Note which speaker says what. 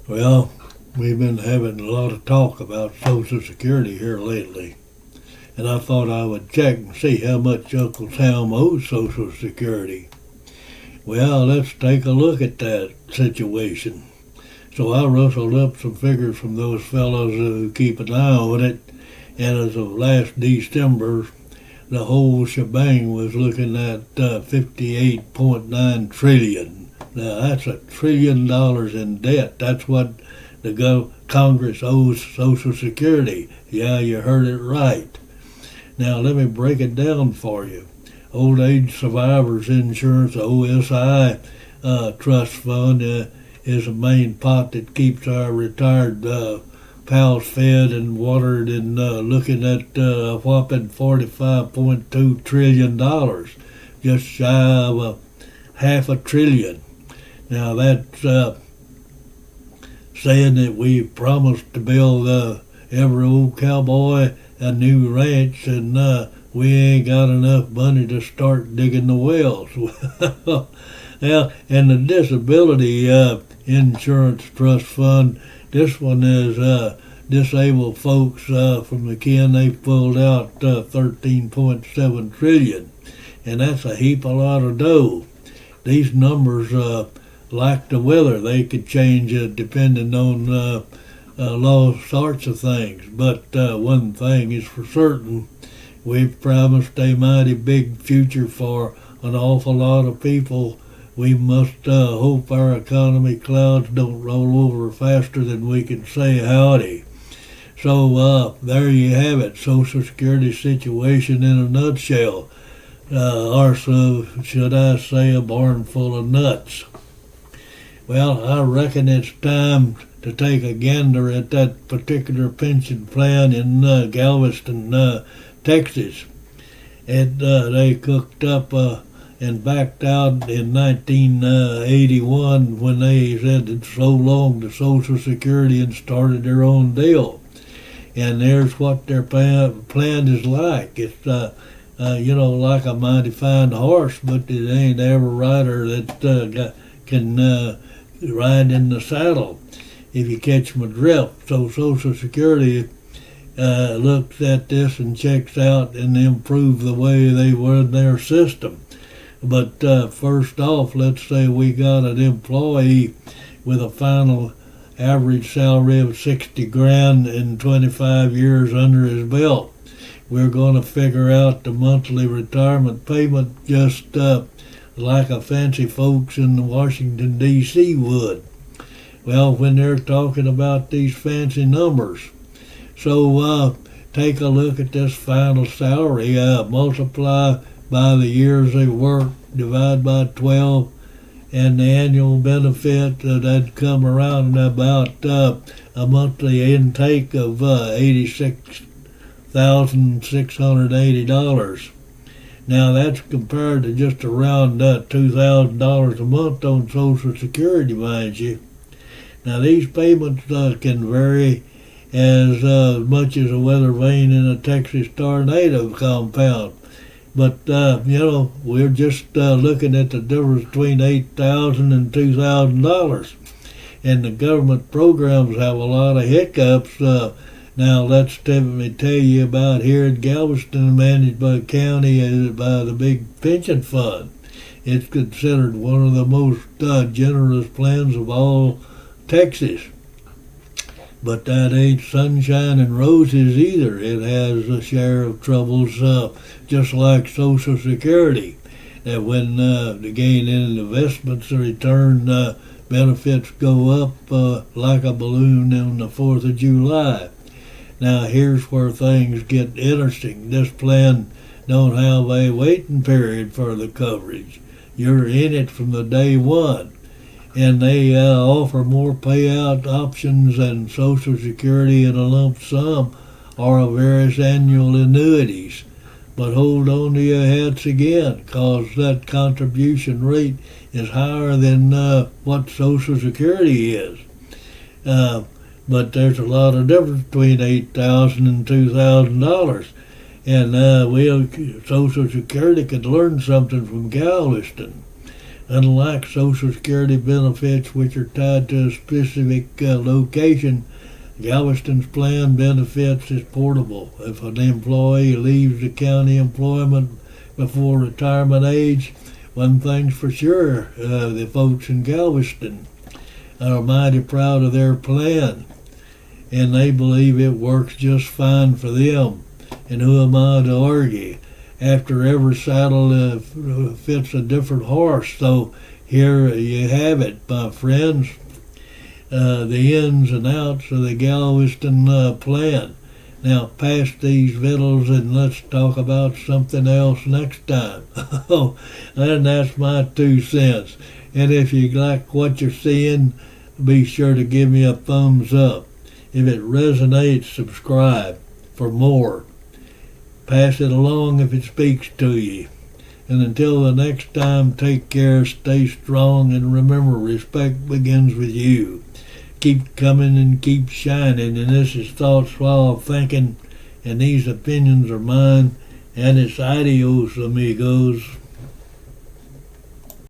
Speaker 1: Well, we've been having a lot of talk about Social Security here lately, and I thought I would check and see how much Uncle Sam owes Social Security. Well, let's take a look at that situation. So I rustled up some figures from those fellows who keep an eye on it, and as of last December, the whole shebang was looking at 58.9 trillion. Now that's $1 trillion in debt. That's what the Congress owes Social Security. Yeah, you heard it right. Now let me break it down for you. Old Age Survivors Insurance, OSI Trust Fund, is the main pot that keeps our retired pals fed and watered, and looking at a whopping $45.2 trillion, just shy of half a trillion. Now that's saying that we promised to build every old cowboy a new ranch, and we ain't got enough money to start digging the wells. Yeah, and the Disability Insurance Trust Fund, this one is disabled folks from the kin. They pulled out 13.7 trillion, and that's a heap a lot of dough. These numbers, like the weather, they could change depending on all sorts of things. But one thing is for certain: we've promised a mighty big future for an awful lot of people. We must hope our economy clouds don't roll over faster than we can say howdy. So there you have it, Social Security situation in a nutshell. Or so, should I say, a barn full of nuts. Well, I reckon it's time to take a gander at that particular pension plan in Galveston, Texas. They cooked up and backed out in 1981 when they said it's so long to Social Security and started their own deal. And there's what their plan is like. It's like a mighty fine horse, but it ain't every rider that can ride in the saddle, if you catch my drift. So Social Security looks at this and checks out and improve the way they run their system. But first off, let's say we got an employee with a final average salary of 60 grand and 25 years under his belt. We're going to figure out the monthly retirement payment just like a fancy folks in Washington, D.C. would. Well, when they're talking about these fancy numbers. So take a look at this final salary, multiply by the years they worked, divide by 12, and the annual benefit that'd come around about a monthly intake of $86,680. Now that's compared to just around $2,000 a month on Social Security, mind you. Now these payments can vary as much as a weather vane in a Texas tornado compound. But, we're just looking at the difference between $8,000 and $2,000. And the government programs have a lot of hiccups. Now, let's tell you about here in Galveston, managed by the county by the big pension fund. It's considered one of the most generous plans of all Texas. But that ain't sunshine and roses either. It has a share of troubles, just like Social Security. That when the gain in investments return, benefits go up like a balloon on the 4th of July. Now here's where things get interesting. This plan don't have a waiting period for the coverage. You're in it from the day one. And they offer more payout options than Social Security in a lump sum or various annual annuities. But hold on to your hats again, because that contribution rate is higher than what Social Security is. But there's a lot of difference between $8,000 and $2,000. And Social Security could learn something from Galveston. Unlike Social Security benefits, which are tied to a specific location, Galveston's plan benefits is portable. If an employee leaves the county employment before retirement age, one thing's for sure, the folks in Galveston are mighty proud of their plan, and they believe it works just fine for them. And who am I to argue? After every saddle fits a different horse. So here you have it, my friends. The ins and outs of the Galveston plan. Now, pass these victuals and let's talk about something else next time. Oh, and that's my 2 cents. And if you like what you're seeing, be sure to give me a thumbs up. If it resonates, subscribe for more. Pass it along if it speaks to you. And until the next time, take care, stay strong, and remember, respect begins with you. Keep coming and keep shining. And this is Thoughts While Thinking, and these opinions are mine, and it's adios, amigos.